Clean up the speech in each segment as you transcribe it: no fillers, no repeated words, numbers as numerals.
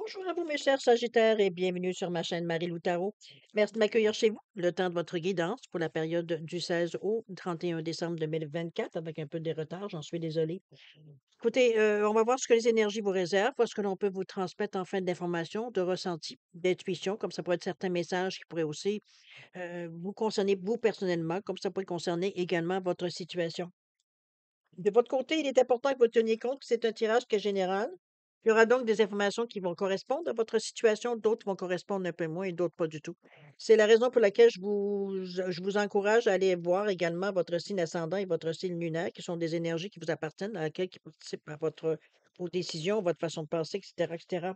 Bonjour à vous, mes chers Sagittaires, et bienvenue sur ma chaîne Marie-Lou Tarot. Merci de m'accueillir chez vous. Le temps de votre guidance pour la période du 16 au 31 décembre 2024, avec un peu de retard, j'en suis désolée. Écoutez, on va voir ce que les énergies vous réservent, voir ce que l'on peut vous transmettre en fin d'information, de ressenti, d'intuition, comme ça pourrait être certains messages qui pourraient aussi vous concerner, vous personnellement, comme ça pourrait concerner également votre situation. De votre côté, il est important que vous teniez compte que c'est un tirage qui est général. Il y aura donc des informations qui vont correspondre à votre situation, d'autres vont correspondre un peu moins et d'autres pas du tout. C'est la raison pour laquelle je vous encourage à aller voir également votre signe ascendant et votre signe lunaire, qui sont des énergies qui vous appartiennent, à laquelle qui participent à vos décisions, votre façon de penser, etc., etc.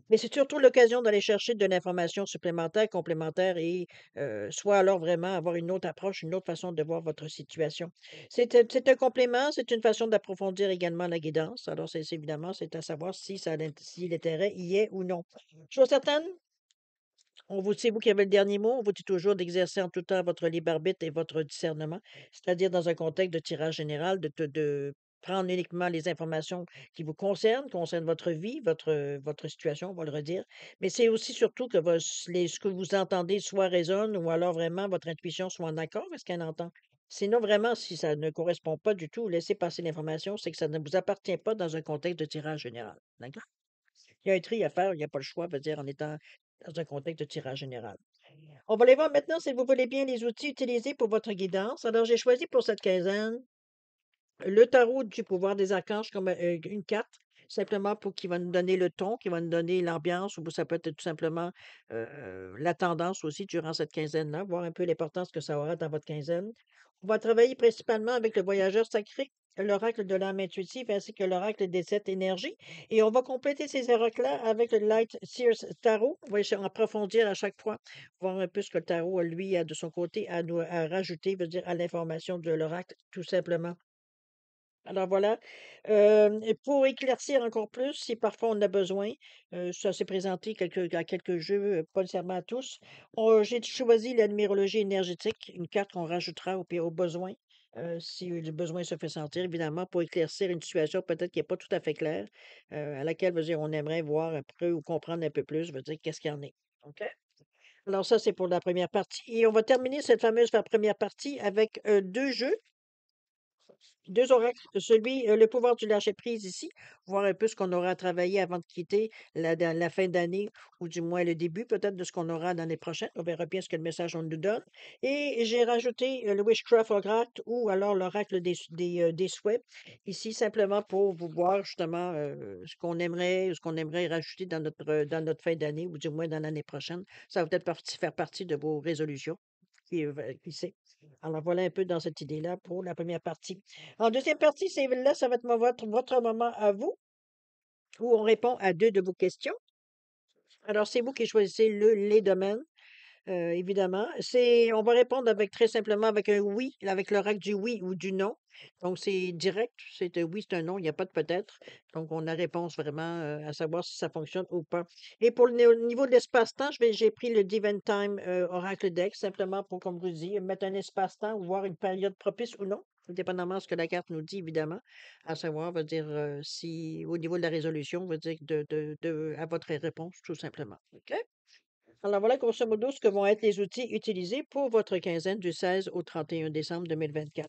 Mais c'est surtout l'occasion d'aller chercher de l'information supplémentaire, complémentaire et soit alors vraiment avoir une autre approche, une autre façon de voir votre situation. C'est un complément, c'est une façon d'approfondir également la guidance. Alors, c'est évidemment, c'est à savoir si l'intérêt y est ou non. Chose certaine, c'est vous qui avez le dernier mot. On vous dit toujours d'exercer en tout temps votre libre arbitre et votre discernement, c'est-à-dire dans un contexte de tirage général, de prendre uniquement les informations qui vous concernent votre vie, votre situation, on va le redire. Mais c'est aussi surtout que ce que vous entendez soit résonne ou alors vraiment votre intuition soit en accord avec ce qu'elle entend. Sinon, vraiment, si ça ne correspond pas du tout, laissez passer l'information, c'est que ça ne vous appartient pas dans un contexte de tirage général. D'accord? Il y a un tri à faire, il n'y a pas le choix, veut dire, en étant dans un contexte de tirage général. On va aller voir maintenant si vous voulez bien les outils utilisés pour votre guidance. Alors, j'ai choisi pour cette quinzaine le tarot du pouvoir des archanges comme une carte, simplement pour qui va nous donner le ton, qui va nous donner l'ambiance, ou ça peut être tout simplement la tendance aussi durant cette quinzaine-là, voir un peu l'importance que ça aura dans votre quinzaine. On va travailler principalement avec le voyageur sacré, l'oracle de l'âme intuitive, ainsi que l'oracle des sept énergies. Et on va compléter ces oracles-là avec le Light Sears Tarot. On va essayer approfondir à chaque fois, voir un peu ce que le tarot, lui, a de son côté à rajouter, veut dire à l'information de l'oracle, tout simplement. Alors voilà, et pour éclaircir encore plus, si parfois on en a besoin, ça s'est présenté à quelques jeux, pas nécessairement à tous. J'ai choisi la numérologie énergétique, une carte qu'on rajoutera au besoin, si le besoin se fait sentir évidemment pour éclaircir une situation peut-être qui est pas tout à fait claire, à laquelle, veut dire, on aimerait voir un peu ou comprendre un peu plus, veut dire qu'est-ce qu'il y en est. OK? Alors ça, c'est pour la première partie et on va terminer cette fameuse première partie avec, 2 jeux. 2 oracles, celui, le pouvoir du lâcher-prise ici, voir un peu ce qu'on aura à travailler avant de quitter la fin d'année ou du moins le début peut-être de ce qu'on aura l'année prochaine. On verra bien ce que le message on nous donne et j'ai rajouté, le Witchcraft Oracle ou alors l'oracle des souhaits, ici simplement pour vous voir justement, ce qu'on aimerait rajouter dans notre fin d'année ou du moins dans l'année prochaine. Ça va peut-être faire partie de vos résolutions, qui sait? Alors voilà un peu dans cette idée-là pour la première partie. En deuxième partie, ça va être votre moment à vous, où on répond à 2 de vos questions. Alors, c'est vous qui choisissez les domaines, évidemment. On va répondre avec très simplement avec un oui, avec l'oracle du oui ou du non. Donc, c'est direct, c'est un oui, c'est un non, il n'y a pas de peut-être. Donc, on a réponse vraiment à savoir si ça fonctionne ou pas. Et pour au niveau de l'espace-temps, j'ai pris le Divine Time Oracle Deck, simplement pour, comme je vous dis, mettre un espace-temps ou voir une période propice ou non, dépendamment de ce que la carte nous dit, évidemment, à savoir, veut dire, si au niveau de la résolution, veut dire à votre réponse, tout simplement. OK? Alors voilà grosso modo ce que vont être les outils utilisés pour votre quinzaine du 16 au 31 décembre 2024.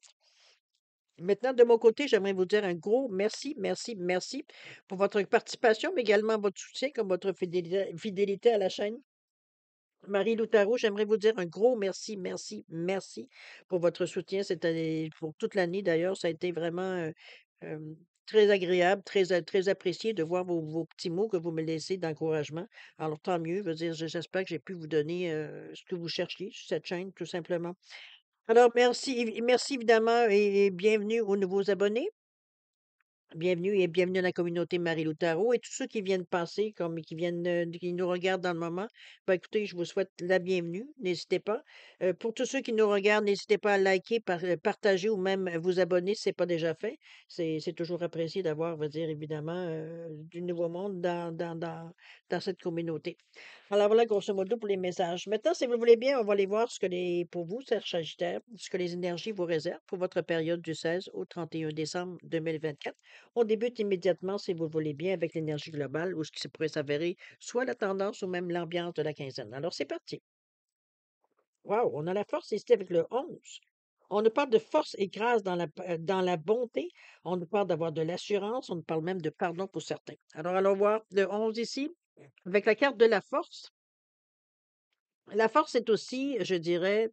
Maintenant, de mon côté, j'aimerais vous dire un gros merci, merci, merci pour votre participation, mais également votre soutien, comme votre fidélité à la chaîne. Marie Loutaro, j'aimerais vous dire un gros merci, merci, merci pour votre soutien cette année, pour toute l'année d'ailleurs. Ça a été vraiment très agréable, très apprécié de voir vos petits mots que vous me laissez d'encouragement. Alors, tant mieux, je veux dire, j'espère que j'ai pu vous donner ce que vous cherchiez sur cette chaîne, tout simplement. Alors, merci évidemment et bienvenue aux nouveaux abonnés. Bienvenue et bienvenue à la communauté Marie-Lou Tarot et tous ceux qui viennent passer, comme qui nous regardent dans le moment. Ben, écoutez, je vous souhaite la bienvenue. N'hésitez pas. Pour tous ceux qui nous regardent, n'hésitez pas à liker, partager ou même vous abonner si ce n'est pas déjà fait. C'est toujours apprécié d'avoir, on va dire, évidemment, du nouveau monde dans cette communauté. Alors voilà, grosso modo, pour les messages. Maintenant, si vous voulez bien, on va aller voir pour vous, chers Sagittaire, ce que les énergies vous réservent pour votre période du 16 au 31 décembre 2024. On débute immédiatement, si vous le voulez bien, avec l'énergie globale ou ce qui pourrait s'avérer soit la tendance ou même l'ambiance de la quinzaine. Alors, c'est parti. Wow, on a la force ici avec le 11. On nous parle de force et grâce dans la bonté. On nous parle d'avoir de l'assurance. On nous parle même de pardon pour certains. Alors, allons voir le 11 ici. Avec la carte de la force. La force est aussi, je dirais,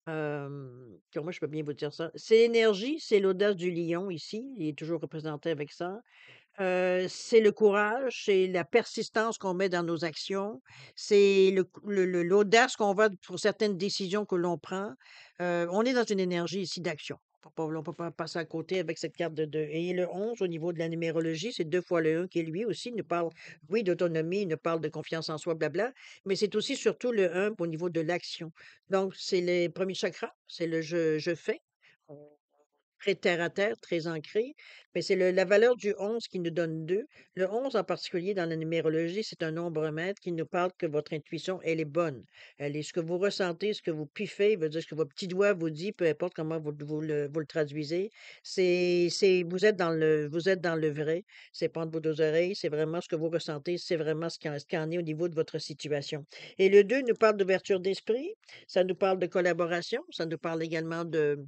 comment je peux bien vous dire ça? C'est l'énergie, c'est l'audace du lion ici. Il est toujours représenté avec ça. C'est le courage, c'est la persistance qu'on met dans nos actions, c'est l'audace qu'on va pour certaines décisions que l'on prend. On est dans une énergie ici d'action. On peut pas passer à côté avec cette carte de 2. Et le 11 au niveau de la numérologie, c'est 2 fois le 1 qui lui aussi nous parle, oui, d'autonomie, nous parle de confiance en soi, blabla, mais c'est aussi surtout le 1 au niveau de l'action. Donc, c'est les premiers chakras, c'est le je fais. Très terre à terre, très ancré, mais c'est la valeur du 11 qui nous donne 2. Le 11 en particulier dans la numérologie, c'est un nombre-mètre qui nous parle que votre intuition, elle est bonne. Elle est ce que vous ressentez, ce que vous piffez, veut dire ce que votre petit doigt vous dit, peu importe comment vous le traduisez. Vous êtes dans le vrai. C'est pas entre vos deux oreilles, c'est vraiment ce que vous ressentez, c'est vraiment ce qu'il en est au niveau de votre situation. Et le 2 nous parle d'ouverture d'esprit, ça nous parle de collaboration, ça nous parle également de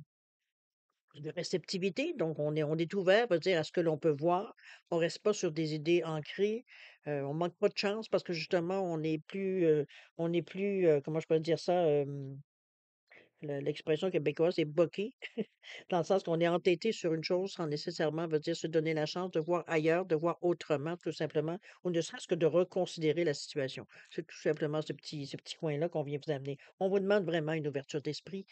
réceptivité, donc on est ouvert, veut dire, à ce que l'on peut voir. On reste pas sur des idées ancrées. On manque pas de chance parce que justement, comment je peux dire ça? L'expression québécoise est boqué, dans le sens qu'on est entêté sur une chose sans nécessairement, veut dire, se donner la chance de voir ailleurs, de voir autrement, tout simplement, ou ne serait-ce que de reconsidérer la situation. C'est tout simplement ce petit coin-là qu'on vient vous amener. On vous demande vraiment une ouverture d'esprit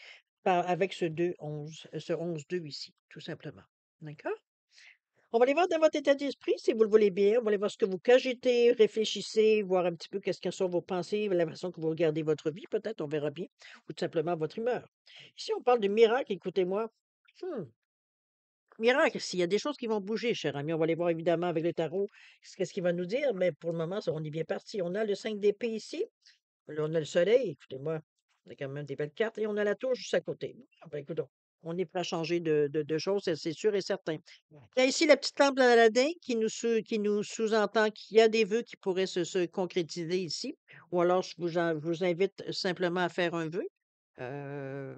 avec ce 11-2 ici, tout simplement. D'accord? On va aller voir dans votre état d'esprit, si vous le voulez bien. On va aller voir ce que vous cogitez, réfléchissez, voir un petit peu qu'est-ce sont vos pensées, la façon que vous regardez votre vie, peut-être, on verra bien, ou tout simplement votre humeur. Ici, on parle de miracle, écoutez-moi. Hmm, Miracle, s'il y a des choses qui vont bouger, cher ami, on va aller voir évidemment avec le tarot, qu'est-ce qu'il va nous dire, mais pour le moment, on est bien parti. On a le 5 d'épée ici. Là, on a le soleil, écoutez-moi, on a quand même des belles cartes et on a la tour juste à côté. Ah ben, écoute, on est prêt à changer de choses, c'est sûr et certain. Il y a ici la petite lampe d'Aladin qui nous sous-entend qu'il y a des vœux qui pourraient se concrétiser ici. Ou alors, je vous invite simplement à faire un vœu. Euh,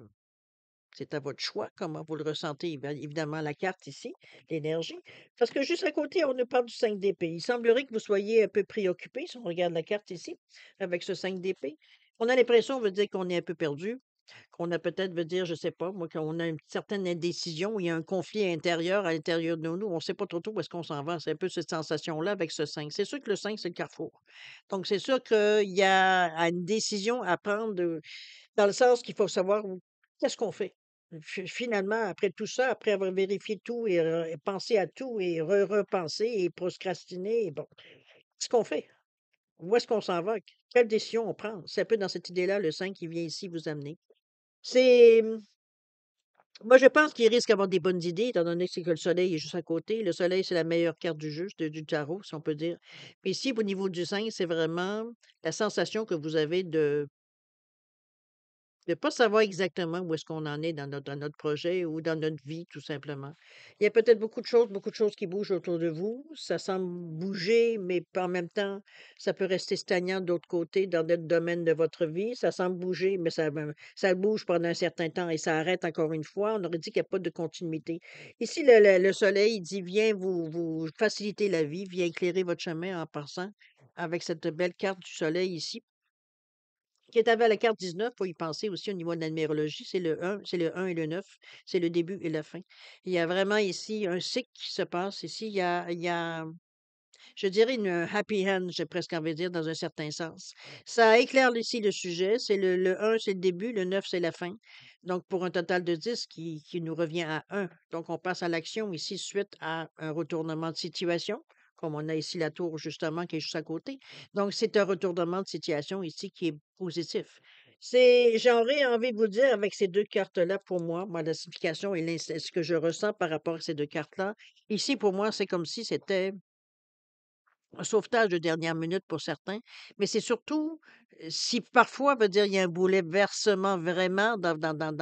c'est à votre choix, comment vous le ressentez, évidemment, la carte ici, l'énergie. Parce que juste à côté, on nous parle du 5 d'épée. Il semblerait que vous soyez un peu préoccupé, si on regarde la carte ici, avec ce 5 d'épée. On a l'impression, veut dire qu'on est un peu perdu, qu'on a peut-être, veut dire, je sais pas, moi, qu'on a une certaine indécision, il y a un conflit intérieur à l'intérieur de nous, on ne sait pas trop où est-ce qu'on s'en va. C'est un peu cette sensation-là avec ce 5. C'est sûr que le 5, c'est le carrefour. Donc, c'est sûr qu'il y a une décision à prendre dans le sens qu'il faut savoir qu'est-ce qu'on fait. Finalement, après tout ça, après avoir vérifié tout et pensé à tout et repensé et procrastiné, bon, qu'est-ce qu'on fait? Où est-ce qu'on s'en va? Quelle décision on prend? C'est un peu dans cette idée-là, le 5 qui vient ici vous amener. C'est, moi, je pense qu'il risque d'avoir des bonnes idées, étant donné que c'est que le soleil est juste à côté. Le soleil, c'est la meilleure carte du jeu, du tarot, si on peut dire. Mais ici, au niveau du 5, c'est vraiment la sensation que vous avez de pas savoir exactement où est-ce qu'on en est dans notre projet ou dans notre vie, tout simplement. Il y a peut-être beaucoup de choses qui bougent autour de vous. Ça semble bouger, mais en même temps, ça peut rester stagnant de l'autre côté dans d'autres domaines de votre vie. Ça semble bouger, mais ça bouge pendant un certain temps et ça arrête encore une fois. On aurait dit qu'il n'y a pas de continuité. Ici, le soleil, il dit, viens vous faciliter la vie, viens éclairer votre chemin en passant avec cette belle carte du soleil ici. Qui est avec la carte 19, faut y penser aussi au niveau de la numérologie, c'est le un et le 9, c'est le début et la fin. Il y a vraiment ici un cycle qui se passe ici, il y a, je dirais une happy end, j'ai presque envie de dire dans un certain sens. Ça éclaire ici le sujet, le 1 c'est le début, le 9 c'est la fin. Donc pour un total de 10 qui nous revient à 1. Donc on passe à l'action ici suite à un retournement de situation, comme on a ici la tour justement qui est juste à côté. Donc c'est un retournement de situation ici qui est positif. J'aurais envie de vous dire avec ces deux cartes-là, pour moi, la signification et ce que je ressens par rapport à ces deux cartes-là, ici pour moi, c'est comme si c'était un sauvetage de dernière minute pour certains, mais c'est surtout, si parfois, veut dire, il y a un bouleversement vraiment dans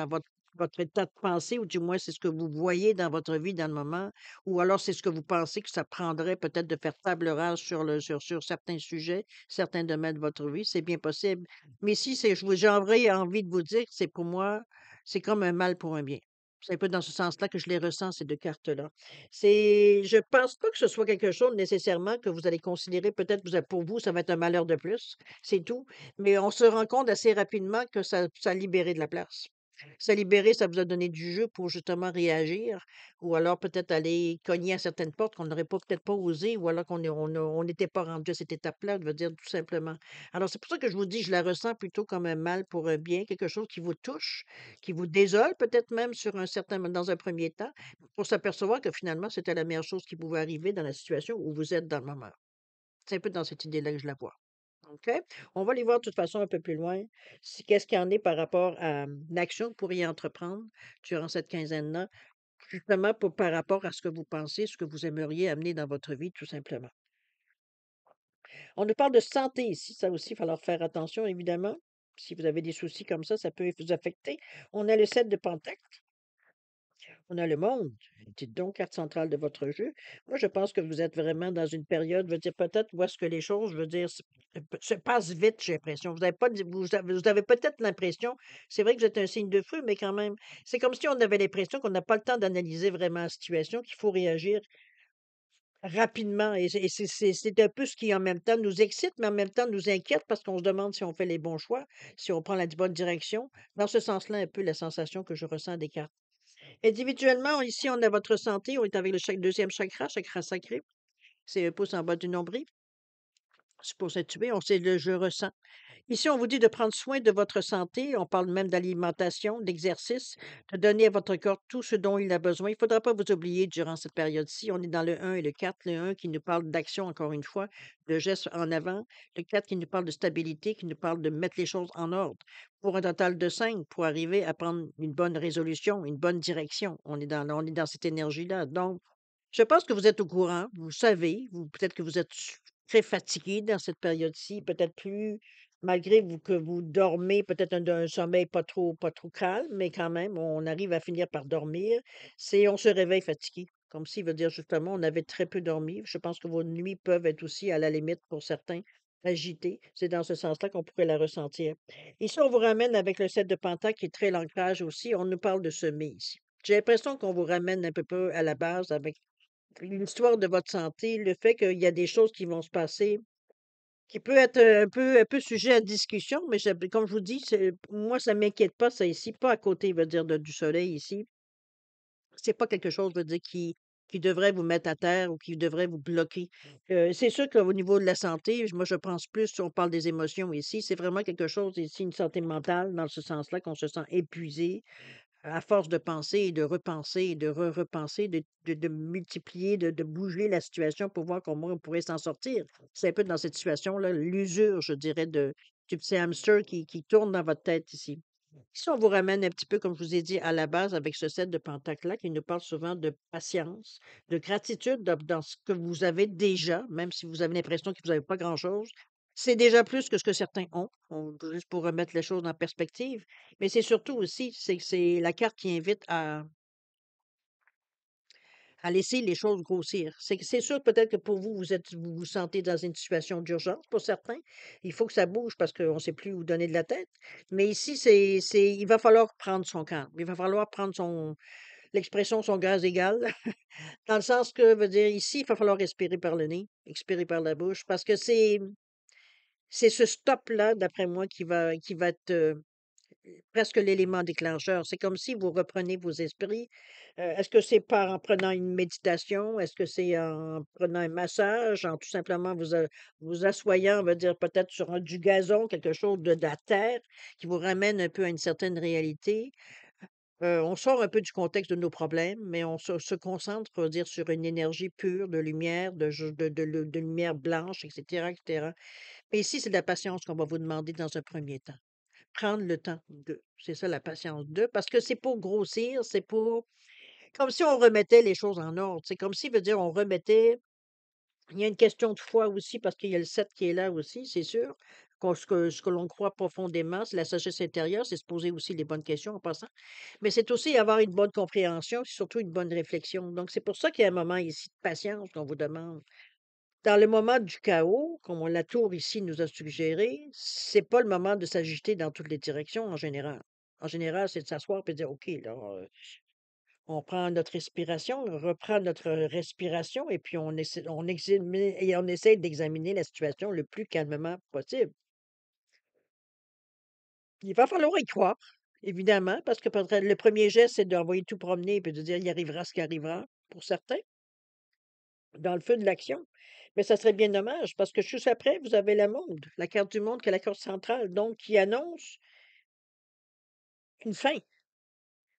votre votre état de pensée ou du moins c'est ce que vous voyez dans votre vie dans le moment? Ou alors c'est ce que vous pensez que ça prendrait peut-être de faire table rase sur certains sujets, certains domaines de votre vie? C'est bien possible. Mais si c'est j'aurais envie de vous dire que c'est pour moi, c'est comme un mal pour un bien. C'est un peu dans ce sens-là que je les ressens, ces 2 cartes-là. Je pense pas que ce soit quelque chose nécessairement que vous allez considérer peut-être vous pour vous, ça va être un malheur de plus, c'est tout. Mais on se rend compte assez rapidement que ça a libéré de la place. Ça a libéré, ça vous a donné du jeu pour justement réagir ou alors peut-être aller cogner à certaines portes qu'on n'aurait pas peut-être pas osé ou alors on n'était pas rendu à cette étape-là, je veux dire tout simplement. Alors c'est pour ça que je vous dis, je la ressens plutôt comme un mal pour un bien, quelque chose qui vous touche, qui vous désole peut-être même dans un premier temps, pour s'apercevoir que finalement c'était la meilleure chose qui pouvait arriver dans la situation où vous êtes dans le moment. C'est un peu dans cette idée-là que je la vois. OK? On va aller voir de toute façon un peu plus loin, si qu'est-ce qu'il y en est par rapport à, l'action que vous pourriez entreprendre durant cette quinzaine-là, justement par rapport à ce que vous pensez, ce que vous aimeriez amener dans votre vie, tout simplement. On nous parle de santé ici, ça aussi, il va falloir faire attention évidemment. Si vous avez des soucis comme ça peut vous affecter. On a le 7 de pentacle, on a le monde. Dites donc, carte centrale de votre jeu. Moi, je pense que vous êtes vraiment dans une période, je veux dire, peut-être où est-ce que les choses, je veux dire, se passent vite, j'ai l'impression. Vous avez pas, vous avez peut-être l'impression, c'est vrai que vous êtes un signe de feu, mais quand même, c'est comme si on avait l'impression qu'on n'a pas le temps d'analyser vraiment la situation, qu'il faut réagir rapidement. C'est un peu ce qui, en même temps, nous excite, mais en même temps nous inquiète parce qu'on se demande si on fait les bons choix, si on prend la bonne direction. Dans ce sens-là, un peu la sensation que je ressens des cartes. Individuellement, ici, on a votre santé, on est avec le 2e chakra, chakra sacré, c'est un pouce en bas du nombril, c'est pour s'intuber, on sait le «je ressens». Ici, on vous dit de prendre soin de votre santé, on parle même d'alimentation, d'exercice, de donner à votre corps tout ce dont il a besoin. Il ne faudra pas vous oublier durant cette période-ci. On est dans le 1 et le 4. Le 1 qui nous parle d'action, encore une fois, de gestes en avant. Le 4 qui nous parle de stabilité, qui nous parle de mettre les choses en ordre. Pour un total de 5, pour arriver à prendre une bonne résolution, une bonne direction. On est dans cette énergie-là. Donc, je pense que vous êtes au courant, vous savez, peut-être que vous êtes très fatigué dans cette période-ci, peut-être plus, malgré que vous dormez, peut-être un sommeil pas trop calme, mais quand même, on arrive à finir par dormir. On se réveille fatigué, comme s'il veut dire justement, on avait très peu dormi. Je pense que vos nuits peuvent être aussi, à la limite, pour certains, agitées. C'est dans ce sens-là qu'on pourrait la ressentir. Ici, on vous ramène avec le 7 de Pentacle, qui est très l'ancrage aussi. On nous parle de semer ici. J'ai l'impression qu'on vous ramène un peu à la base avec l'histoire de votre santé, le fait qu'il y a des choses qui vont se passer, qui peut être, un peu sujet à discussion, mais comme je vous dis, moi, ça m'inquiète pas ça ici, pas à côté, veut dire, du soleil ici. C'est pas quelque chose, veut dire, qui devrait vous mettre à terre ou qui devrait vous bloquer. C'est sûr qu'au niveau de la santé, moi, je pense plus, on parle des émotions ici, c'est vraiment quelque chose ici, une santé mentale, dans ce sens-là, qu'on se sent épuisé, à force de penser et de repenser et de repenser, de multiplier, de bouger la situation pour voir comment on pourrait s'en sortir. C'est un peu dans cette situation-là, l'usure, je dirais, du petit hamster qui tourne dans votre tête ici. Si on vous ramène un petit peu, comme je vous ai dit à la base, avec ce set de pentacles-là, qui nous parle souvent de patience, de gratitude dans ce que vous avez déjà, même si vous avez l'impression que vous n'avez pas grand-chose, c'est déjà plus que ce que certains ont, juste pour remettre les choses en perspective. Mais c'est surtout aussi, c'est que c'est la carte qui invite à laisser les choses grossir. C'est sûr peut-être que pour vous, vous vous sentez dans une situation d'urgence pour certains. Il faut que ça bouge parce qu'on ne sait plus où donner de la tête. Mais ici, il va falloir prendre son calme. Il va falloir prendre l'expression son gaz égal, dans le sens que, veut dire, ici, il va falloir respirer par le nez, expirer par la bouche, parce que c'est ce stop-là, d'après moi, qui va être presque l'élément déclencheur. C'est comme si vous reprenez vos esprits. Est-ce que c'est en prenant une méditation? Est-ce que c'est en prenant un massage? En tout simplement vous assoyant, on va dire peut-être sur du gazon, quelque chose de la terre qui vous ramène un peu à une certaine réalité? On sort un peu du contexte de nos problèmes, mais on se concentre, on va dire, sur une énergie pure de lumière, de lumière blanche, et cetera. Mais ici, c'est de la patience qu'on va vous demander dans un premier temps. Prendre le temps c'est ça la patience parce que c'est pour grossir, c'est pour comme si on remettait les choses en ordre. C'est comme si, veut dire, on remettait Il y a une question de foi aussi parce qu'il y a le 7 qui est là aussi, c'est sûr. Qu'on ce que l'on croit profondément, c'est la sagesse intérieure, c'est se poser aussi les bonnes questions en passant. Mais c'est aussi avoir une bonne compréhension, c'est surtout une bonne réflexion. Donc c'est pour ça qu'il y a un moment ici de patience qu'on vous demande. Dans le moment du chaos, comme la tour ici nous a suggéré, c'est pas le moment de s'agiter dans toutes les directions en général. En général, c'est de s'asseoir et de dire: «OK, là, on prend notre respiration, on reprend notre respiration et puis on essaie d'examiner la situation le plus calmement possible. Il va falloir y croire, évidemment, parce que peut-être le premier geste, c'est d'envoyer tout promener et puis de dire: «Il arrivera ce qui arrivera», pour certains, dans le feu de l'action. Mais ça serait bien dommage parce que juste après, vous avez le monde, la carte du monde qui est la carte centrale, donc qui annonce une fin.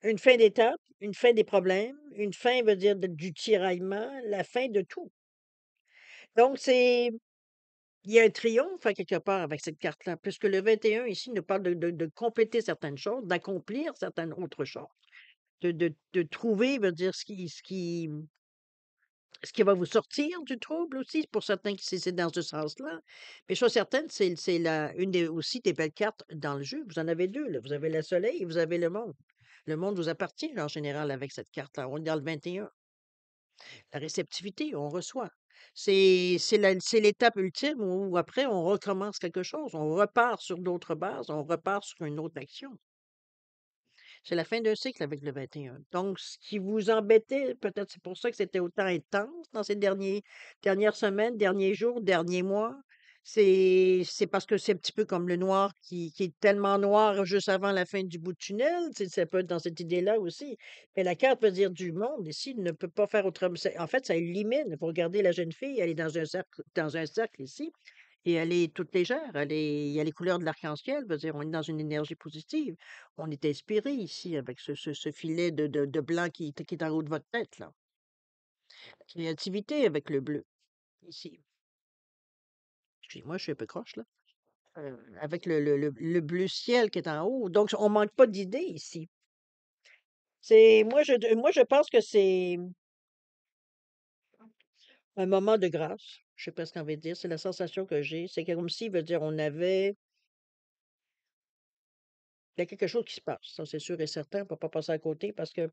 Une fin d'étape, une fin des problèmes, une fin veut dire du tiraillement, la fin de tout. Donc c'est il y a un triomphe à quelque part avec cette carte-là, puisque le 21 ici nous parle de compléter certaines choses, d'accomplir certaines autres choses, de trouver, veut dire ce qui va vous sortir du trouble aussi, pour certains qui c'est dans ce sens-là. Mais chose certaine, c'est la une des aussi des belles cartes dans le jeu. Vous en avez 2 là, vous avez le soleil et vous avez le monde. Le monde vous appartient en général avec cette carte-là. On est dans le 21. La réceptivité, on reçoit. C'est l'étape ultime où après on recommence quelque chose, on repart sur d'autres bases, on repart sur une autre action. C'est la fin d'un cycle avec le 21. Donc ce qui vous embêtait, peut-être c'est pour ça que c'était autant intense dans ces dernières semaines, derniers jours, derniers mois, c'est parce que c'est un petit peu comme le noir qui est tellement noir juste avant la fin du bout de tunnel, ça peut être dans cette idée-là aussi. Mais la carte veut dire du monde ici ne peut pas faire autrement. En fait, ça illumine. Vous regardez la jeune fille, elle est dans un cercle ici. Et elle est toute légère, il y a les couleurs de l'arc-en-ciel, veut dire on est dans une énergie positive. On est inspiré ici avec ce filet de blanc qui est en haut de votre tête là. Créativité avec le bleu, ici. Excusez-moi, je suis un peu croche là. Avec le bleu ciel qui est en haut, donc on manque pas d'idées ici. C'est moi je pense que c'est un moment de grâce, je sais pas ce qu'on veut dire, c'est la sensation que j'ai, c'est comme si, veut dire il y a quelque chose qui se passe, ça c'est sûr et certain, on peut pas passer à côté parce que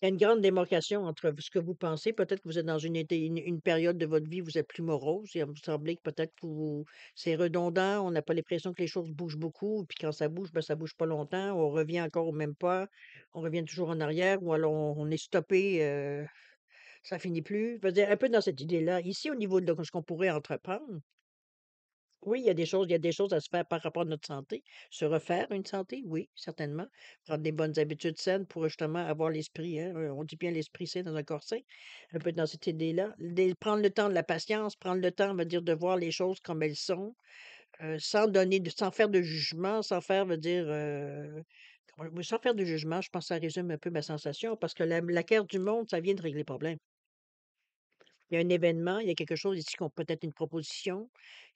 il y a une grande démarcation entre ce que vous pensez. Peut-être que vous êtes dans une période de votre vie où vous êtes plus morose et vous semblez que peut-être que c'est redondant. On n'a pas l'impression que les choses bougent beaucoup. Puis quand ça bouge, ben, ça bouge pas longtemps. On revient encore au même pas. On revient toujours en arrière ou alors on est stoppé. Ça finit plus. Je veux dire, un peu dans cette idée-là. Ici, au niveau de ce qu'on pourrait entreprendre, oui, il y a des choses à se faire par rapport à notre santé. Se refaire une santé, oui, certainement. Prendre des bonnes habitudes saines pour justement avoir l'esprit, hein, on dit bien l'esprit sain dans un corps sain, un peu dans cette idée-là. Prendre le temps de la patience, prendre le temps, on va dire, de voir les choses comme elles sont, sans faire de jugement, sans faire, veut dire, oui, sans faire de jugement, je pense que ça résume un peu ma sensation, parce que la carte du monde, ça vient de régler le problème. Il y a un événement, il y a quelque chose ici qu'on peut-être une proposition,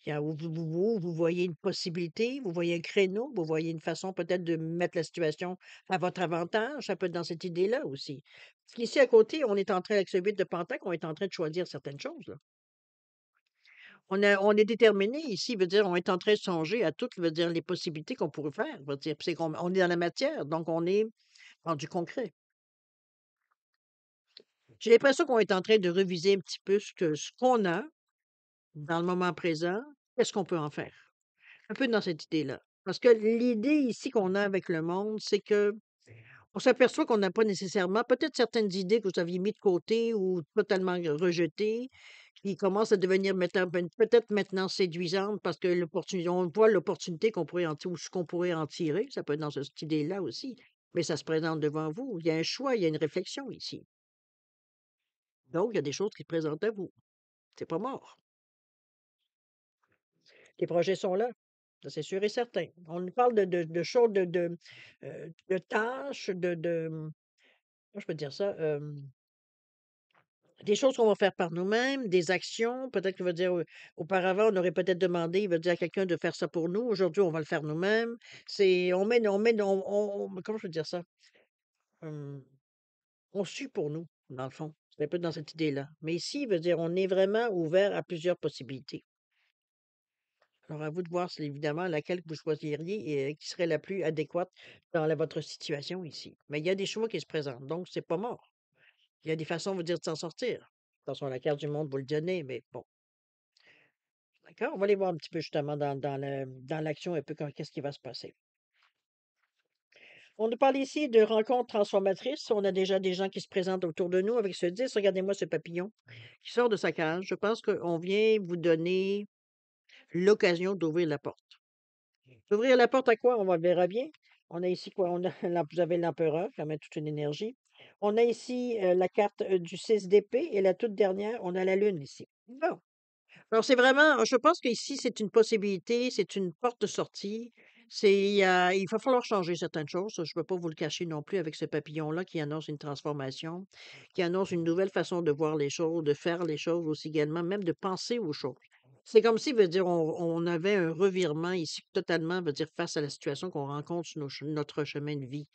il y a où vous voyez une possibilité, vous voyez un créneau, vous voyez une façon peut-être de mettre la situation à votre avantage, ça peut être dans cette idée-là aussi. Parce qu'ici à côté, on est en train avec ce 8 de pentacle, on est en train de choisir certaines choses, là. On est déterminé ici, veut dire on est en train de songer à toutes, veut dire les possibilités qu'on pourrait faire, veut dire, puis c'est qu'on on est dans la matière, donc on est dans du concret. J'ai l'impression qu'on est en train de reviser un petit peu ce qu'on a dans le moment présent, qu'est-ce qu'on peut en faire? Un peu dans cette idée-là. Parce que l'idée ici qu'on a avec le monde, c'est que on s'aperçoit qu'on n'a pas nécessairement peut-être certaines idées que vous aviez mis de côté ou totalement rejetées, qui commencent à devenir maintenant peut-être maintenant séduisantes parce que on voit l'opportunité qu'on pourrait ou ce qu'on pourrait en tirer, ça peut être dans cette idée-là aussi. Mais ça se présente devant vous. Il y a un choix, il y a une réflexion ici. Donc, il y a des choses qui se présentent à vous. C'est pas mort. Les projets sont là, ça c'est sûr et certain. On nous parle de choses, de tâches, comment je peux dire ça? Des choses qu'on va faire par nous-mêmes, des actions, peut-être qu'il va dire, auparavant, on aurait peut-être demandé, il va dire à quelqu'un de faire ça pour nous. Aujourd'hui, on va le faire nous-mêmes. Comment je peux dire ça? Hem, on sue pour nous, dans le fond. C'est un peu dans cette idée-là. Mais ici, veut dire, on est vraiment ouvert à plusieurs possibilités. Alors, à vous de voir, c'est évidemment laquelle que vous choisiriez et qui serait la plus adéquate dans votre situation ici. Mais il y a des choix qui se présentent, donc c'est pas mort. Il y a des façons, vous dire, de s'en sortir. De toute façon, la carte du monde vous le donnez, mais bon, d'accord? On va aller voir un petit peu justement dans l'action un peu qu'est-ce qui va se passer. On nous parle ici de rencontres transformatrices. On a déjà des gens qui se présentent autour de nous avec ce 10. Regardez-moi ce papillon qui sort de sa cage. Je pense qu'on vient vous donner l'occasion d'ouvrir la porte. D'ouvrir la porte à quoi? On va verra bien. On a ici quoi? On a vous avez l'empereur, quand même toute une énergie. On a ici, la carte, du 6 d'épée et la toute dernière, on a la lune ici. Bon. Alors c'est vraiment je pense qu'ici, c'est une possibilité, c'est une porte de sortie. Il va falloir changer certaines choses, ça je ne peux pas vous le cacher non plus avec ce papillon-là qui annonce une transformation, qui annonce une nouvelle façon de voir les choses, de faire les choses aussi également, même de penser aux choses. C'est comme si, veut dire, on avait un revirement ici totalement, veut dire, face à la situation qu'on rencontre sur notre chemin de vie.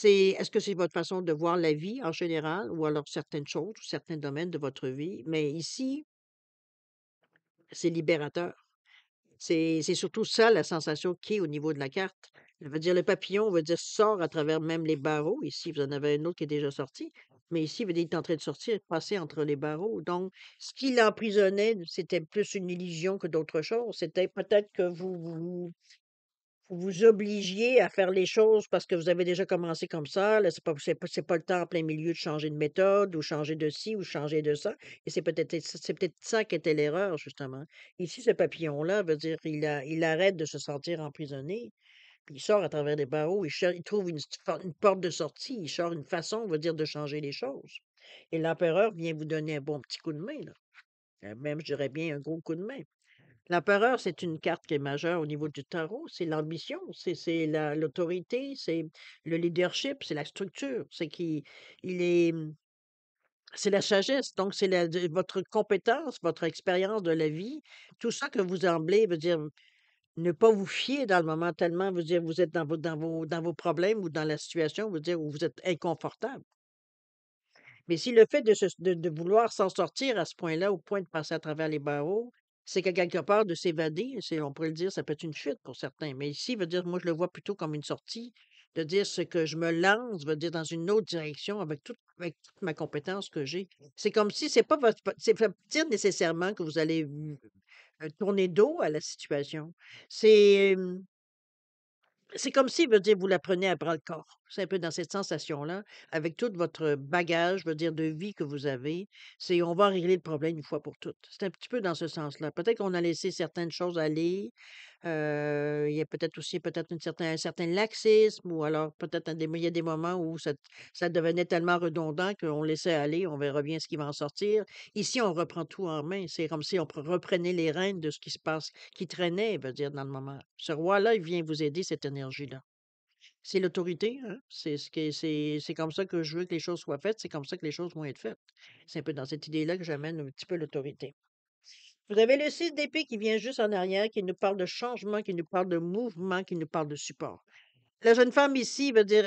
Est-ce que c'est votre façon de voir la vie en général ou alors certaines choses ou certains domaines de votre vie? Mais ici, c'est libérateur. C'est surtout ça la sensation qui est au niveau de la carte. Ça veut dire le papillon veut dire sort à travers même les barreaux. Ici, vous en avez un autre qui est déjà sorti. Mais ici, il est en train de sortir, passer entre les barreaux. Donc, ce qui l'emprisonnait, c'était plus une illusion que d'autres choses. C'était peut-être que vous vous obligiez à faire les choses parce que vous avez déjà commencé comme ça. Là, c'est pas le temps en plein milieu de changer de méthode ou changer de ci ou changer de ça. Et c'est peut-être ça qui était l'erreur, justement. Ici, ce papillon-là veut dire il arrête de se sentir emprisonné, puis il sort à travers les barreaux, il trouve une porte de sortie, il sort une façon, on va dire, de changer les choses. Et l'empereur vient vous donner un bon petit coup de main, là. Même, je dirais bien, un gros coup de main. L'empereur, c'est une carte qui est majeure au niveau du tarot. C'est l'ambition, c'est l'autorité, c'est le leadership, c'est la structure. Il est, c'est la sagesse. Donc, c'est votre compétence, votre expérience de la vie. Tout ça que vous emblez veut dire ne pas vous fier dans le moment tellement, veut dire vous êtes dans vos problèmes ou dans la situation, veut dire où vous êtes inconfortable. Mais si le fait de vouloir s'en sortir à ce point-là, au point de passer à travers les barreaux, c'est que quelque part de s'évader, on pourrait le dire, ça peut être une fuite pour certains. Mais ici, veut dire, moi, je le vois plutôt comme une sortie, de dire ce que je me lance, veut dire dans une autre direction avec toute ma compétence que j'ai. C'est comme si c'est pas c'est pas dire nécessairement que vous allez tourner dos à la situation. C'est c'est comme si, veut dire, vous la prenez à bras-le-corps. C'est un peu dans cette sensation-là, avec tout votre bagage, veut dire, de vie que vous avez. C'est on va régler le problème une fois pour toutes. C'est un petit peu dans ce sens-là. Peut-être qu'on a laissé certaines choses aller. Il y a peut-être aussi peut-être un certain laxisme, ou alors peut-être il y a des moments où ça devenait tellement redondant qu'on laissait aller, on verra bien ce qui va en sortir. Ici, on reprend tout en main. C'est comme si on reprenait les rênes de ce qui se passe, qui traînait, veut dire, dans le moment. Ce roi-là, il vient vous aider, cette énergie-là. C'est l'autorité, hein. C'est comme ça que je veux que les choses soient faites, c'est comme ça que les choses vont être faites. C'est un peu dans cette idée-là que j'amène un petit peu l'autorité. Vous avez le 6 d'épée qui vient juste en arrière, qui nous parle de changement, qui nous parle de mouvement, qui nous parle de support. La jeune femme ici veut dire,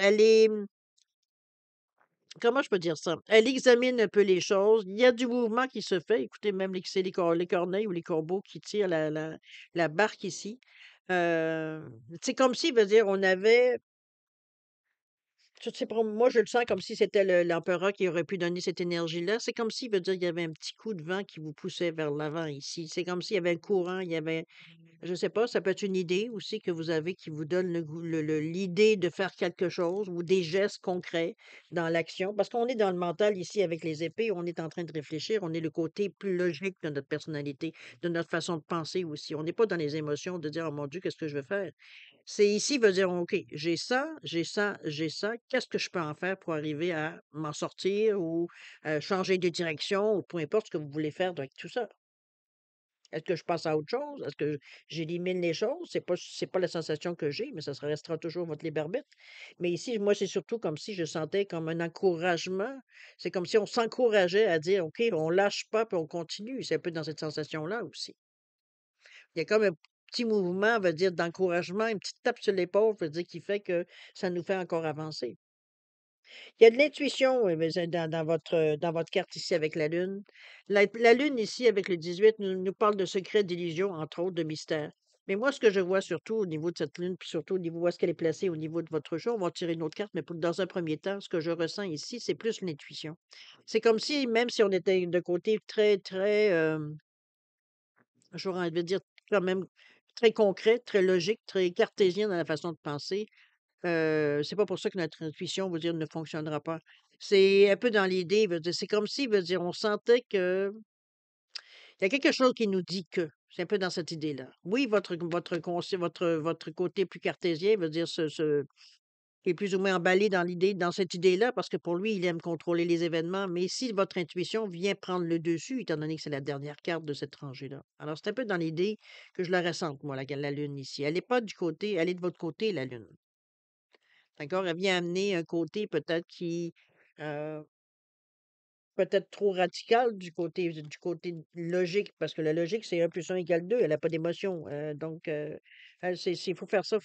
comment je peux dire ça? Elle examine un peu les choses. Il y a du mouvement qui se fait. Écoutez, même c'est les corneilles ou les corbeaux qui tirent la barque ici. Euh, c'est comme si, veut dire, on avait je sais pas, moi, je le sens comme si c'était l'empereur qui aurait pu donner cette énergie-là. C'est comme s'il veut dire il y avait un petit coup de vent qui vous poussait vers l'avant ici. C'est comme s'il y avait un courant, il y avait, je sais pas, ça peut être une idée aussi que vous avez qui vous donne l'idée de faire quelque chose ou des gestes concrets dans l'action. Parce qu'on est dans le mental ici avec les épées, on est en train de réfléchir, on est le côté plus logique de notre personnalité, de notre façon de penser aussi. On n'est pas dans les émotions de dire, oh mon Dieu, qu'est-ce que je veux faire? C'est ici, veut dire, OK, j'ai ça, j'ai ça, j'ai ça. Qu'est-ce que je peux en faire pour arriver à m'en sortir ou changer de direction ou peu importe ce que vous voulez faire avec tout ça? Est-ce que je passe à autre chose? Est-ce que j'élimine les choses? C'est pas la sensation que j'ai, mais ça restera toujours votre libre arbitre. Mais ici, moi, c'est surtout comme si je sentais comme un encouragement. C'est comme si on s'encourageait à dire, OK, on lâche pas, puis on continue. C'est un peu dans cette sensation-là aussi. Il y a comme un petit mouvement, veut dire, d'encouragement, une petite tape sur l'épaule, veut dire, qui fait que ça nous fait encore avancer. Il y a de l'intuition, oui, mais c'est dans votre carte ici avec la lune. La lune ici avec le 18 nous parle de secrets, d'illusions, entre autres, de mystères. Mais moi, ce que je vois surtout au niveau de cette lune, puis surtout au niveau où est-ce qu'elle est placée au niveau de votre jour, on va tirer une autre carte, mais pour dans un premier temps, ce que je ressens ici, c'est plus l'intuition. C'est comme si, même si on était de côté très, très, j'aurais envie de dire quand même très concret, très logique, très cartésien dans la façon de penser. C'est pas pour ça que notre intuition, veut dire, ne fonctionnera pas. C'est un peu dans l'idée, veut dire, c'est comme si, veut dire, on sentait que il y a quelque chose qui nous dit que. C'est un peu dans cette idée-là. Oui, votre côté plus cartésien, veut dire, qui est plus ou moins emballé dans l'idée, dans cette idée-là, parce que pour lui, il aime contrôler les événements. Mais si votre intuition vient prendre le dessus, étant donné que c'est la dernière carte de cette rangée-là. Alors, c'est un peu dans l'idée que je la ressente, moi, la lune ici. Elle est pas du côté, elle est de votre côté, la lune. D'accord? Elle vient amener un côté peut-être qui, heu, peut-être trop radical du côté logique, parce que la logique, c'est 1 + 1 = 2. Elle a pas d'émotion, donc elle, c'est s'il faut faire ça.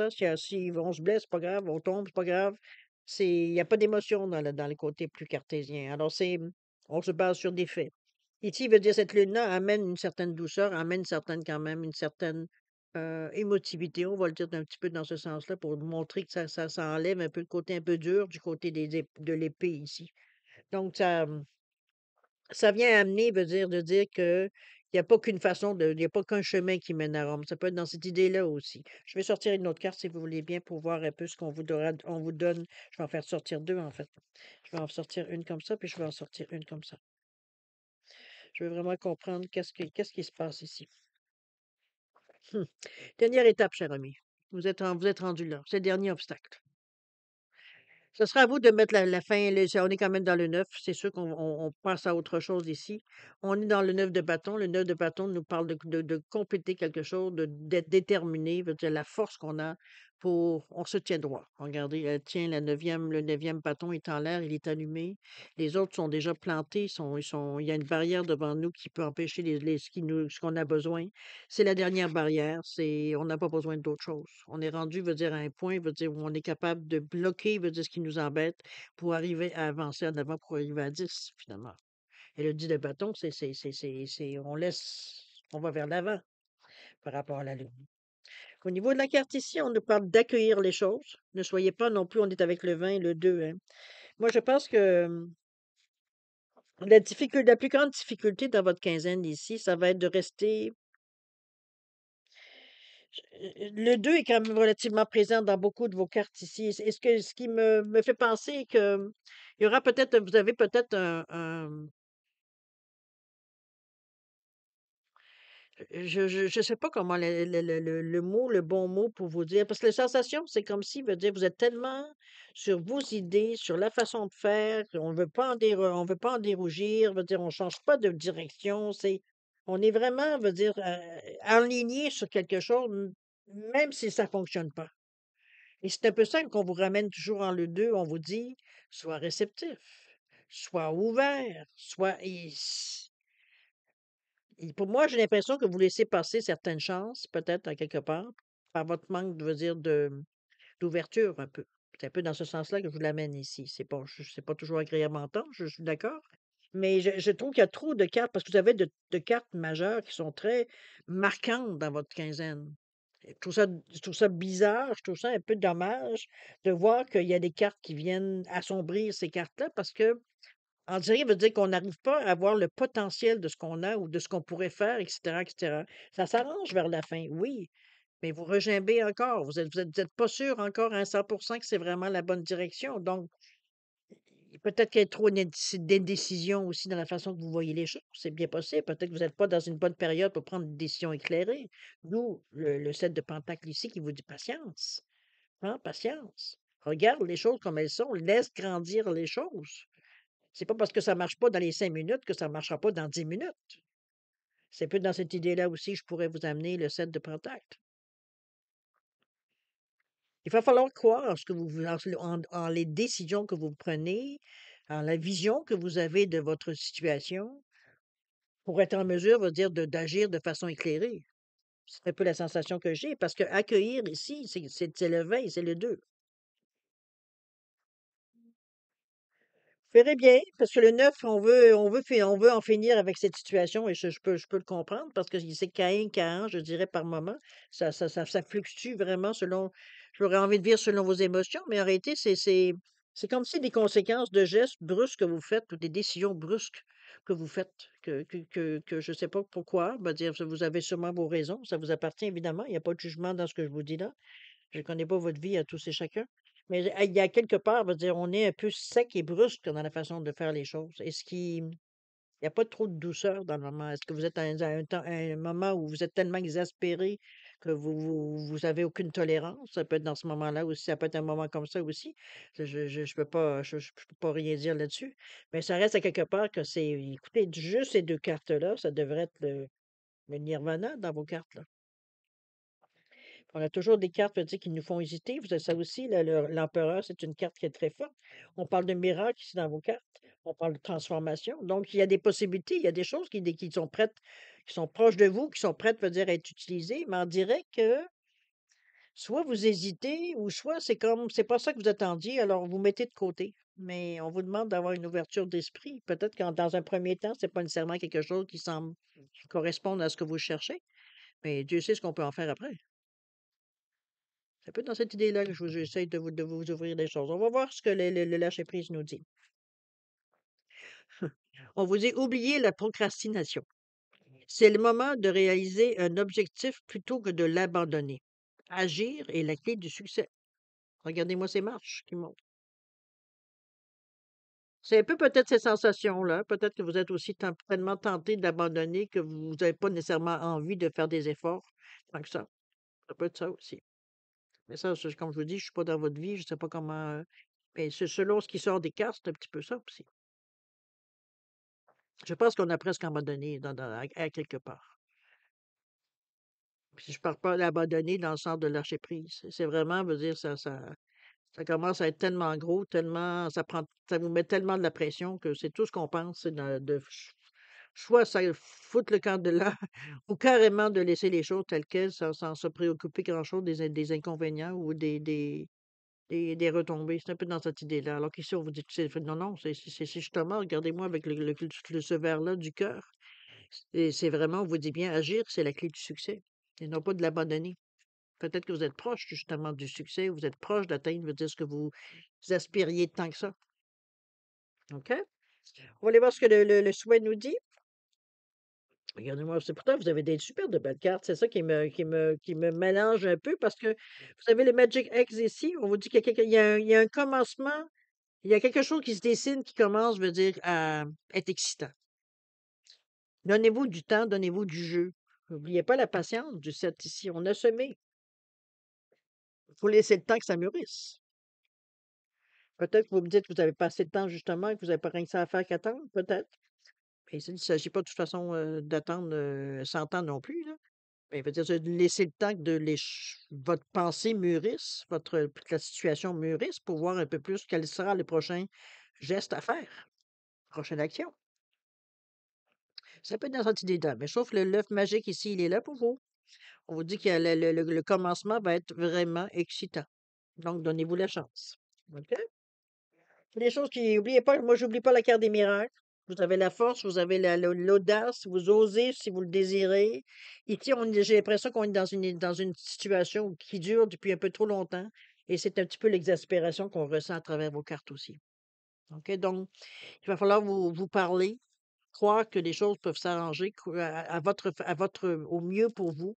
Si on se blesse, c'est pas grave, on tombe, c'est pas grave. Il y a pas d'émotion dans le côté plus cartésien. Alors on se base sur des faits. Ici, veut dire cette lune-là amène une certaine douceur, amène quand même une certaine, émotivité, on va le dire d'un petit peu dans ce sens-là pour montrer que ça enlève un peu le côté un peu dur du côté de l'épée ici. Donc ça vient amener, veut dire de dire que il y a pas qu'une façon de il y a pas qu'un chemin qui mène à Rome. Ça peut être dans cette idée-là aussi. Je vais sortir une autre carte si vous voulez bien pour voir un peu ce on vous donne. Je vais en faire sortir 2 en fait. Je vais en sortir une comme ça, puis je vais en sortir une comme ça. Je veux vraiment comprendre qu'est-ce qui se passe ici. Mmh. Dernière étape, cher ami. Vous êtes rendu là. C'est le dernier obstacle. Ce sera à vous de mettre la fin, on est quand même dans le 9. C'est sûr qu'on passe à autre chose ici. On est dans le 9 de bâton. Le 9 de bâton nous parle de compléter quelque chose, d'être déterminé, veut dire la force qu'on a pour on se tient droit. Regardez, elle tient le neuvième bâton est en l'air, il est allumé. Les autres sont déjà plantés, il y a une barrière devant nous qui peut empêcher ce qu'on a besoin. C'est la dernière barrière, on n'a pas besoin d'autre chose. On est rendu, veut dire, à un point, veut dire, où on est capable de bloquer, veut dire, ce qui nous embête pour arriver à avancer en avant, pour arriver à 10 finalement. Et le 10 de bâton, on va vers l'avant par rapport à la Lune. Au niveau de la carte ici, on nous parle d'accueillir les choses. Ne soyez pas non plus, on est avec le 20 et le 2, hein. Moi, je pense que la plus grande difficulté dans votre quinzaine ici, ça va être de rester. Le 2 est quand même relativement présent dans beaucoup de vos cartes ici. Ce qui me fait penser que, il y aura peut-être vous avez peut-être je sais pas comment le bon mot pour vous dire, parce que la sensation, c'est comme si, veut dire, vous êtes tellement sur vos idées, sur la façon de faire, on veut pas en dérougir, veut dire, on change pas de direction, on est vraiment, veut dire, aligné sur quelque chose, même si ça fonctionne pas. Et c'est un peu ça qu'on vous ramène toujours en le 2. On vous dit: «Sois réceptif, sois ouvert, sois» et pour moi, j'ai l'impression que vous laissez passer certaines chances, peut-être, à quelque part, par votre manque, de veux dire, d'ouverture un peu. C'est un peu dans ce sens-là que je vous l'amène ici. C'est pas toujours agréable à entendre, je suis d'accord, mais je trouve qu'il y a trop de cartes parce que vous avez de cartes majeures qui sont très marquantes dans votre quinzaine. Je trouve ça bizarre, je trouve ça un peu dommage de voir qu'il y a des cartes qui viennent assombrir ces cartes-là parce que on dirait veut dire qu'on n'arrive pas à voir le potentiel de ce qu'on a ou de ce qu'on pourrait faire, et cetera. Ça s'arrange vers la fin, oui, mais vous regimbez encore. Vous êtes pas sûr encore à 100 que c'est vraiment la bonne direction. Donc, peut-être qu'il y a trop d'indécision aussi dans la façon que vous voyez les choses. C'est bien possible. Peut-être que vous n'êtes pas dans une bonne période pour prendre une décision éclairée. D'où le 7 de Pentacle ici qui vous dit patience. Hein, patience. Regarde les choses comme elles sont. Laisse grandir les choses. C'est pas parce que ça marche pas dans les 5 minutes que ça marchera pas dans 10 minutes. C'est un peu dans cette idée-là aussi, je pourrais vous amener le 7 de Pentacle. Il va falloir croire en ce que en les décisions que vous prenez, en la vision que vous avez de votre situation, pour être en mesure, va dire, d'agir de façon éclairée. C'est un peu la sensation que j'ai, parce que accueillir ici, c'est le 20, c'est le 2. Je verrais bien, parce que le 9, on veut en finir avec cette situation et je peux le comprendre parce que c'est caïn, je dirais, par moment. Ça fluctue vraiment selon, j'aurais envie de dire selon vos émotions, mais en réalité, c'est comme si des conséquences de gestes brusques que vous faites ou des décisions brusques que vous faites, que je sais pas pourquoi, on va dire, vous avez sûrement vos raisons, ça vous appartient évidemment, il n'y a pas de jugement dans ce que je vous dis là. Je connais pas votre vie à tous et chacun, mais il y a quelque part, on va dire, on est un peu sec et brusque dans la façon de faire les choses. Est-ce qu'il y a pas trop de douceur dans le moment? Est-ce que vous êtes à un moment où vous êtes tellement exaspéré que vous avez aucune tolérance? Ça peut être dans ce moment-là aussi, ça peut être un moment comme ça aussi. Je peux pas, je peux pas rien dire là-dessus. Mais ça reste à quelque part que c'est, écoutez, juste ces deux cartes-là, ça devrait être le nirvana dans vos cartes, là. On a toujours des cartes, tu sais, qui nous font hésiter. Vous avez ça aussi, là, l'empereur, c'est une carte qui est très forte. On parle de miracle ici dans vos cartes. On parle de transformation. Donc, il y a des possibilités, il y a des choses qui sont prêtes, qui sont proches de vous, qui sont prêtes, veut dire, à être utilisées. Mais on dirait que soit vous hésitez, ou soit c'est comme, c'est pas ça que vous attendiez, alors vous mettez de côté. Mais on vous demande d'avoir une ouverture d'esprit. Peut-être que dans un premier temps, c'est pas nécessairement quelque chose qui semble correspondre à ce que vous cherchez. Mais Dieu sait ce qu'on peut en faire après. C'est un peu dans cette idée-là que j'essaie de vous ouvrir les choses. On va voir ce que le lâcher-prise nous dit. On vous dit oubliez la procrastination. C'est le moment de réaliser un objectif plutôt que de l'abandonner. Agir est la clé du succès. Regardez-moi ces marches qui montent. C'est un peu peut-être ces sensations-là. Peut-être que vous êtes aussi tellement tenté d'abandonner que vous n'avez pas nécessairement envie de faire des efforts tant que ça. Ça peut être ça aussi. Mais ça, comme je vous dis, je suis pas dans votre vie, je sais pas comment. Mais selon ce qui sort des cartes, c'est un petit peu ça aussi. Je pense qu'on a presque abandonné à quelque part. Puis je parle pas d'abandonner dans le sens de lâcher prise. C'est vraiment, veut dire, ça commence à être tellement gros, tellement, ça vous met tellement de la pression que c'est tout ce qu'on pense, c'est soit ça foutre le camp de là, ou carrément de laisser les choses telles quelles sans se préoccuper grand-chose des inconvénients ou des retombées. C'est un peu dans cette idée-là. Alors qu'ici, on vous dit que non, non, c'est justement, regardez-moi avec ce verre-là du cœur. Et c'est vraiment, on vous dit bien, agir, c'est la clé du succès. Et non pas de l'abandonner. Peut-être que vous êtes proche justement du succès, vous êtes proche d'atteindre, veut dire ce que vous aspiriez tant que ça. OK? On va aller voir ce que le souhait nous dit. Regardez-moi, c'est pourtant, vous avez des super de belles cartes. C'est ça qui me mélange un peu parce que vous avez le Magic X ici. On vous dit il y a un commencement, il y a quelque chose qui se dessine qui commence, veut dire, à être excitant. Donnez-vous du temps, donnez-vous du jeu. N'oubliez pas la patience du 7 ici. On a semé. Il faut laisser le temps que ça mûrisse. Peut-être que vous me dites que vous avez pas assez de temps justement, que vous n'avez pas rien que ça à faire qu'attendre, peut-être. Mais il ne s'agit pas de toute façon d'attendre 100 ans non plus, là. Mais veut dire, c'est de laisser le temps que votre pensée mûrisse, que la situation mûrisse pour voir un peu plus quel sera le prochain geste à faire, prochaine action. Ça peut être dans cette idée-là. Mais sauf le l'œuf magique ici, il est là pour vous. On vous dit que le commencement va être vraiment excitant. Donc, donnez-vous la chance. OK? Les choses qui oubliez pas, moi, j'oublie pas la carte des miracles. Vous avez la force, vous avez l'audace, vous osez si vous le désirez. Ici, j'ai l'impression qu'on est dans une situation qui dure depuis un peu trop longtemps. Et c'est un petit peu l'exaspération qu'on ressent à travers vos cartes aussi. OK? Donc, il va falloir vous parler, croire que les choses peuvent s'arranger au mieux pour vous.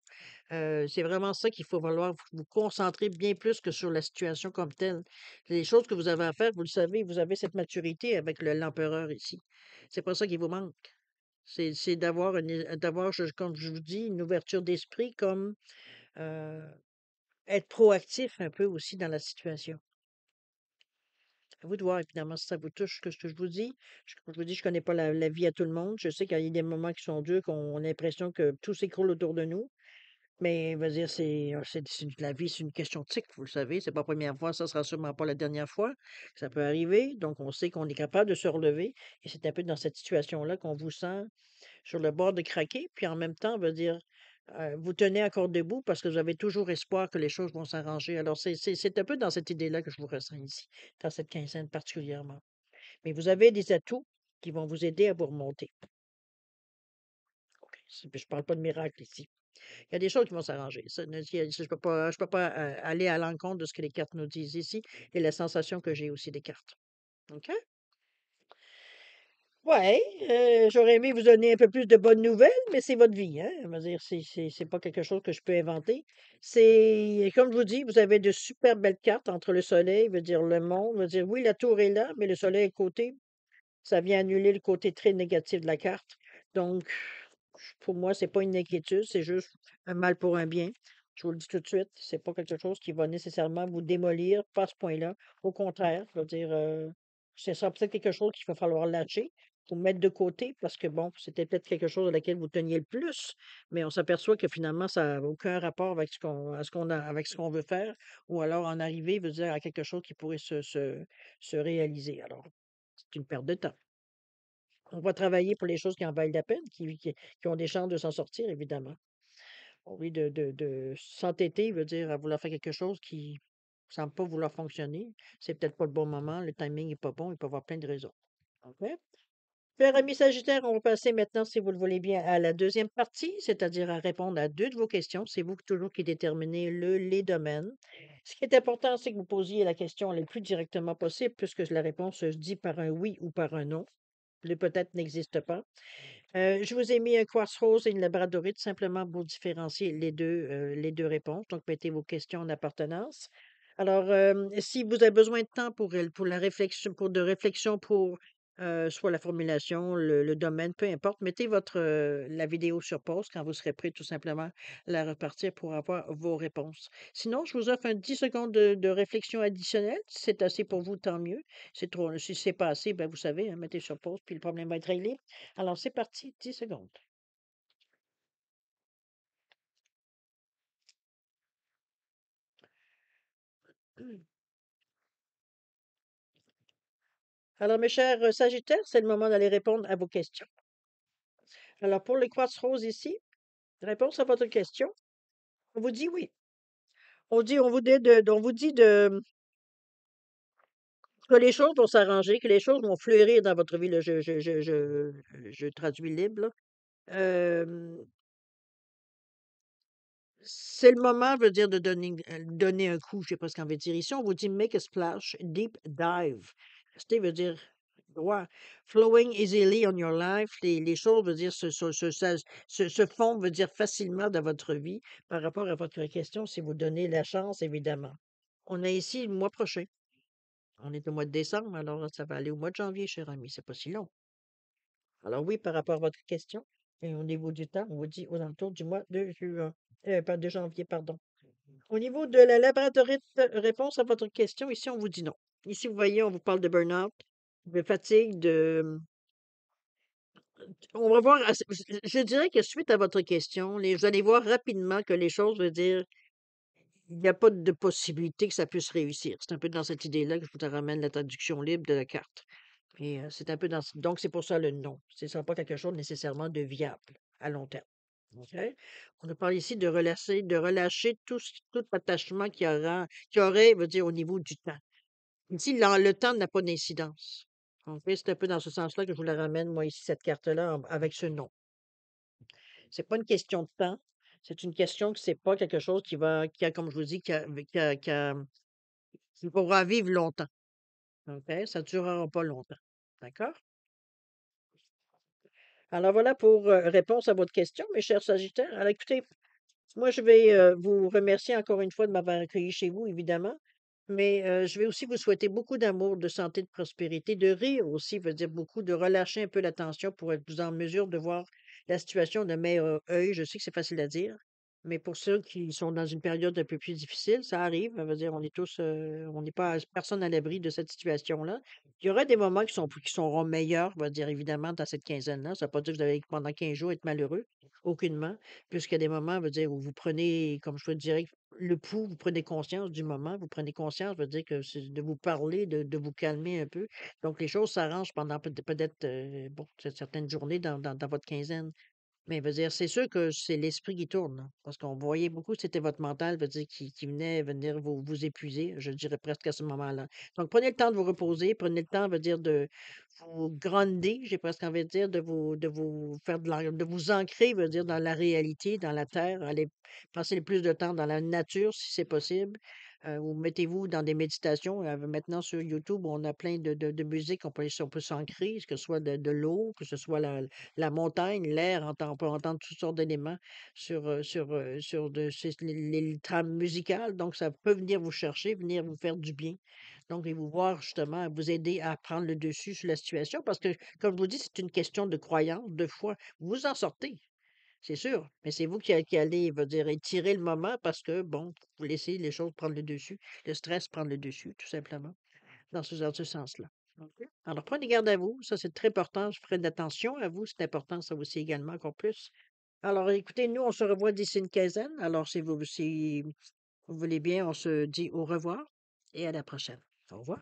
C'est vraiment ça qu'il faut falloir vous concentrer bien plus que sur la situation comme telle. Les choses que vous avez à faire, vous le savez, vous avez cette maturité avec l'empereur ici. C'est pas ça qui vous manque. C'est d'avoir, comme je vous dis, une ouverture d'esprit comme euh, être proactif un peu aussi dans la situation. À vous de voir, évidemment, si ça vous touche, ce que je vous dis. Comme je vous dis, je connais pas la vie à tout le monde. Je sais qu'il y a des moments qui sont durs, qu'on a l'impression que tout s'écroule autour de nous. Mais, va dire, la vie, c'est une question de cycle, vous le savez. C'est pas la première fois, ça sera sûrement pas la dernière fois que ça peut arriver. Donc, on sait qu'on est capable de se relever. Et c'est un peu dans cette situation-là qu'on vous sent sur le bord de craquer. Puis en même temps, va dire, vous tenez encore debout parce que vous avez toujours espoir que les choses vont s'arranger. Alors, c'est un peu dans cette idée-là que je vous ressens ici, dans cette quinzaine particulièrement. Mais vous avez des atouts qui vont vous aider à vous remonter. OK. Je parle pas de miracle ici. Il y a des choses qui vont s'arranger. Ça ne je peux pas, aller à l'encontre de ce que les cartes nous disent ici et la sensation que j'ai aussi des cartes. OK? Ouais, j'aurais aimé vous donner un peu plus de bonnes nouvelles, mais c'est votre vie, hein? Je veux dire, c'est pas quelque chose que je peux inventer. C'est comme je vous dis, vous avez de super belles cartes entre le soleil, veut dire le monde, veut dire oui, la tour est là, mais le soleil est à côté. Ça vient annuler le côté très négatif de la carte. Donc, pour moi, c'est pas une inquiétude, c'est juste un mal pour un bien. Je vous le dis tout de suite, c'est pas quelque chose qui va nécessairement vous démolir, pas à ce point-là. Au contraire, je veux dire, c'est ça peut-être quelque chose qu'il va falloir lâcher ou mettre de côté parce que bon, c'était peut-être quelque chose à laquelle vous teniez le plus, mais on s'aperçoit que finalement, ça n'a aucun rapport avec ce qu'on a, avec ce qu'on veut faire, ou alors en arriver, veut dire à quelque chose qui pourrait se réaliser. Alors, c'est une perte de temps. On va travailler pour les choses qui en valent la peine, qui ont des chances de s'en sortir, évidemment. Au lieu de s'entêter, veut dire à vouloir faire quelque chose qui ne semble pas vouloir fonctionner. C'est peut-être pas le bon moment, le timing n'est pas bon, il peut y avoir plein de raisons. OK? Cher ami Sagittaire, on va passer maintenant, si vous le voulez bien, à la deuxième partie, c'est-à-dire à répondre à deux de vos questions. C'est vous toujours qui déterminez les domaines. Ce qui est important, c'est que vous posiez la question le plus directement possible, puisque la réponse se dit par un oui ou par un non. Le peut-être n'existe pas. Je vous ai mis un quartz rose et une labradorite simplement pour différencier les 2 réponses. Donc, mettez vos questions en appartenance. Alors, si vous avez besoin de temps pour la réflexion, pour de réflexion pour soit la formulation, le domaine, peu importe, mettez la vidéo sur pause quand vous serez prêt, tout simplement, la repartir pour avoir vos réponses. Sinon, je vous offre un 10 secondes de réflexion additionnelle. Si c'est assez pour vous, tant mieux. Si c'est pas assez, ben, vous savez, hein, mettez sur pause, puis le problème va être réglé. Alors, c'est parti, 10 secondes. Alors, mes chers Sagittaires, c'est le moment d'aller répondre à vos questions. Alors, pour le quartz rose ici, réponse à votre question, on vous dit oui. On vous dit que les choses vont s'arranger, que les choses vont fleurir dans votre vie. Là, je traduis libre. Là. Euh, c'est le moment, veut dire, de donner un coup, je sais pas ce qu'on veut dire. Ici, on vous dit make a splash, deep dive. C'était veut dire ouais, flowing easily on your life. Les choses, veut dire, se font, veut dire, facilement dans votre vie par rapport à votre question, si vous donnez la chance, évidemment. On a ici le mois prochain. On est au mois de décembre, alors ça va aller au mois de janvier, cher ami. C'est pas si long. Alors oui, par rapport à votre question, et au niveau du temps, on vous dit aux alentours du mois de juin. Pas de janvier, pardon. Au niveau de la laboratorite, réponse à votre question, ici, on vous dit non. Ici, vous voyez, on vous parle de burn-out, de fatigue, on va voir, je dirais que suite à votre question, vous allez voir rapidement que les choses, veut dire, il n'y a pas de possibilité que ça puisse réussir. C'est un peu dans cette idée-là que je vous ramène la traduction libre de la carte. Et c'est un peu donc c'est pour ça le non. Ce ne sera pas quelque chose nécessairement de viable à long terme. OK? On nous parle ici de relâcher tout attachement qui aurait, veut dire, au niveau du temps. Ici, le temps n'a pas d'incidence. OK? C'est un peu dans ce sens-là que je vous la ramène, moi, ici, cette carte-là, avec ce non. C'est pas une question de temps. C'est une question que c'est pas quelque chose qui a, comme je vous dis, qui pourra vivre longtemps. OK? Ça ne durera pas longtemps. D'accord? Alors voilà pour réponse à votre question, mes chers Sagittaires. Alors écoutez, moi je vais vous remercier encore une fois de m'avoir accueilli chez vous, évidemment, mais je vais aussi vous souhaiter beaucoup d'amour, de santé, de prospérité, de rire aussi, veut dire beaucoup, de relâcher un peu la tension pour être plus en mesure de voir la situation d'un meilleur œil. Je sais que c'est facile à dire, mais pour ceux qui sont dans une période un peu plus difficile, ça arrive. Ça veut dire, on est tous, on n'est pas personne à l'abri de cette situation-là. Il y aura des moments qui seront meilleurs, on va dire évidemment, dans cette quinzaine-là. Ça ne veut pas dire que vous allez pendant 15 jours être malheureux, aucunement, puisqu'il y a des moments, veut dire, où vous prenez, comme je vous dirais, le pouls, vous prenez conscience du moment, vous prenez conscience, veut dire que c'est de vous parler, de vous calmer un peu. Donc, les choses s'arrangent pendant peut-être bon, certaines journées dans votre quinzaine. Mais veut dire, c'est sûr que c'est l'esprit qui tourne, là, parce qu'on voyait beaucoup que c'était votre mental, veut dire, qui venait venir vous épuiser, je dirais presque à ce moment-là. Donc prenez le temps de vous reposer, prenez le temps, veut dire, de vous gronder, j'ai presque envie de dire, de vous faire de vous ancrer, veut dire, dans la réalité, dans la terre, aller passer le plus de temps dans la nature si c'est possible. Ou mettez-vous dans des méditations. Maintenant sur YouTube, on a plein de musiques, on peut s'ancrer, que ce soit de l'eau, que ce soit la montagne, l'air, on peut entendre toutes sortes d'éléments sur les trames musicales. Donc, ça peut venir vous chercher, venir vous faire du bien. Donc, et vous voir justement, vous aider à prendre le dessus sur la situation. Parce que, comme je vous dis, c'est une question de croyance, de foi. Vous en sortez, c'est sûr. Mais c'est vous qui allez, veut dire, étirer le moment parce que, bon, vous laissez les choses prendre le dessus, le stress prendre le dessus, tout simplement, dans ce sens-là. OK. Alors, prenez garde à vous, ça c'est très important. Je ferai d'attention à vous, c'est important ça aussi également, encore plus. Alors, écoutez, nous, on se revoit d'ici une quinzaine. Alors, si vous voulez bien, on se dit au revoir et à la prochaine. Au revoir.